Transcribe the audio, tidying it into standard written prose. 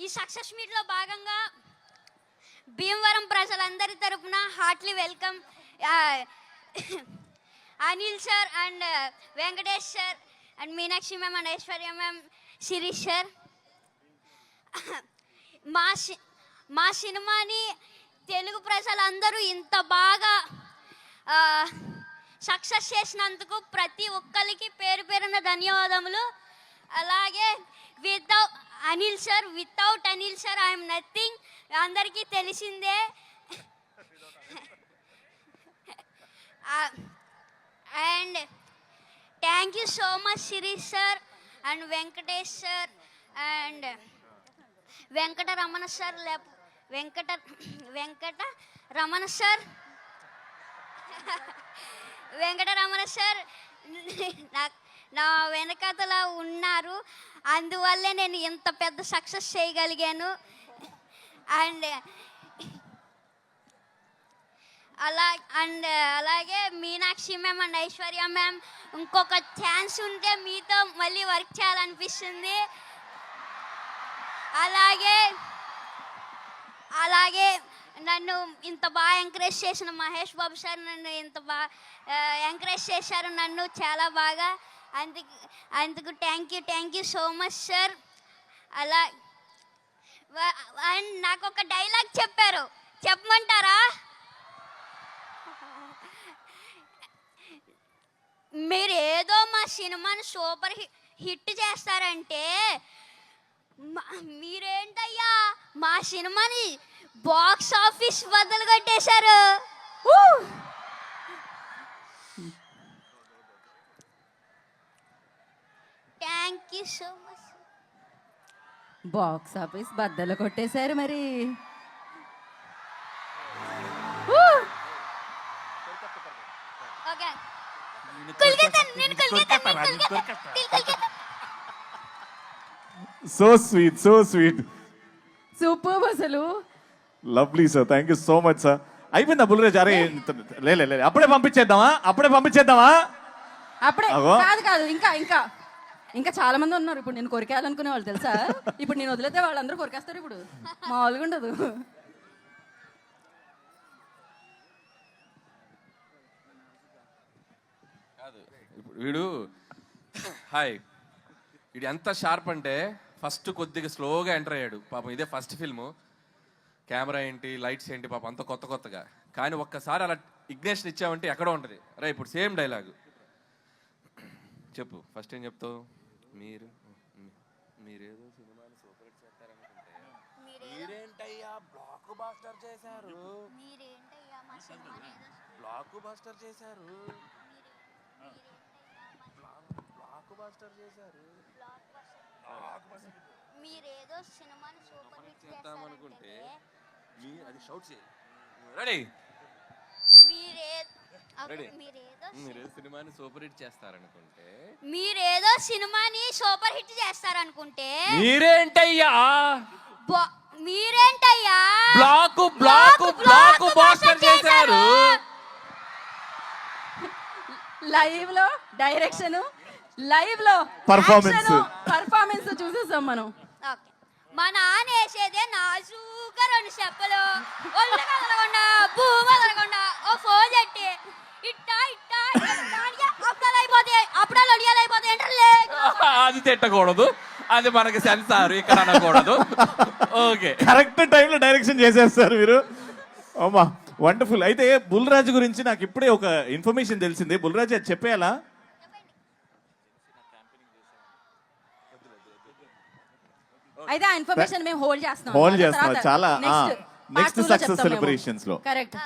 ఈ సక్సెస్ మీట్లో భాగంగా భీమవరం ప్రజలందరి తరపున heartly welcome Anil sir and Venkatesh sir and Meenakshi ma'am and Aishwarya ma'am, Shirish sir. మా సినిమాని తెలుగు ప్రజలందరూ ఇంత బాగా సక్సెస్ చేసినందుకు ప్రతి ఒక్కరికి పేరు పేరున ధన్యవాదములు. అలాగే without Anil sir I'm nothing, అందరికీ తెలిసిందే. And thank you so much Shirish sir and Venkatesh sir and Venkataramana sir Venkataramana sir నా వెనకతల ఉన్నారు, అందువల్లే నేను ఇంత పెద్ద సక్సెస్ చేయగలిగాను. అండ్ అలాగే Meenakshi ma'am and Aishwarya ma'am, ఇంకొక ఛాన్స్ ఉంటే మీతో మళ్ళీ వర్క్ చేయాలనిపిస్తుంది. అలాగే నన్ను ఇంత బాగా ఎంకరేజ్ చేసిన మహేష్ బాబు సార్ నన్ను ఇంత బాగా ఎంకరేజ్ చేశారు నన్ను చాలా బాగా. అందుకు thank you so much sir. And నాకు ఒక డైలాగ్ చెప్పారు, చెప్పమంటారా? మీరు ఏదో మా సినిమాని సూపర్ హిట్ చేస్తారంటే మీరేంటయ్యా మా సినిమాని బాక్స్ ఆఫీస్ బద్దలు కొట్టేశారు. Thank you so much. Box office బద్దలు కొట్టేశారు మరి. Okay so sweet, so sweet, super అసలు. Lovely sir, thank you so much sir. అయిపోయిందా బుల్రాజ్? అరే లే అప్పుడే పంపించేద్దామా? అప్పుడే అగో. కాదు ఇంకా ఇంకా ఇంకా చాలా మంది ఉన్నారు ఇప్పుడు నేను కొరికేయాలనుకునే వాళ్ళు తెలుసా. ఇప్పుడు నేను వదిలేతే వాళ్ళందరూ కొరికేస్తారు. ఇప్పుడు మామూలుగా ఉండదు. వీడు వీడు ఎంత షార్ప్ అంటే ఫస్ట్ కొద్దిగా స్లోగా ఎంటర్ అయ్యాడు పాపం. ఇదే ఫస్ట్ ఫిల్ము, కెమెరా ఏంటి లైట్స్ ఏంటి పాపం అంత కొత్తగా. కానీ ఒక్కసారి అలా ఇగ్నేషన్ ఇచ్చామంటే ఎక్కడో ఉంటుంది. రే ఇప్పుడు సేమ్ డైలాగు చెప్పు. ఫస్ట్ ఏం చెప్తావు? మీరేదో సినిమాని సూపర్ హిట్ చేస్తారనుకుంటే మీరేంటయ్యా బ్లాక్ బాస్టర్ చేశారు. మీరేదో సినిమాని సూపర్ హిట్ చేస్తారనుకుంటే అది షౌట్ చేయి. రెడీ? మీరేదో సినిమాని సూపర్ హిట్ చేస్తారనుకుంటే మీరేంటయ్యా బ్లాక్ బాస్టర్ చేశారు. లైవ్ లో డైరెక్షన్, లైవ్ లో పర్ఫార్మెన్స్ చూసేసాం మనం. మా నాన్న వేసేదే నాజూగా 2 చెప్పలు, ఒళ్ళు కదలకుండా భూమి కదలకుండా ఓ ఫోన్ చెట్టి ఇట్టా అప్పుడాలు అడియాలైపోతాయి ఏంటలే. అది తిట్టకూడదు, అది మనకి సెన్సార్ ఇక్కడ అనకూడదు. ఓకే, కరెక్ట్ టైంలో డైరెక్షన్ చేసేస్తారు మీరు. అమ్మా వండర్ఫుల్. అయితే బుల్రాజ్ గురించి నాకు ఇప్పుడే ఒక ఇన్ఫర్మేషన్ తెలిసింది. బుల్రాజ్ అది చెప్పేయాలా? అయితే ఆ ఇన్ఫర్మేషన్ మేము హోల్డ్ చేస్తాం చాలా నెక్స్ట్ సక్సెస్ సెలబ్రేషన్స్ లో. కరెక్ట్.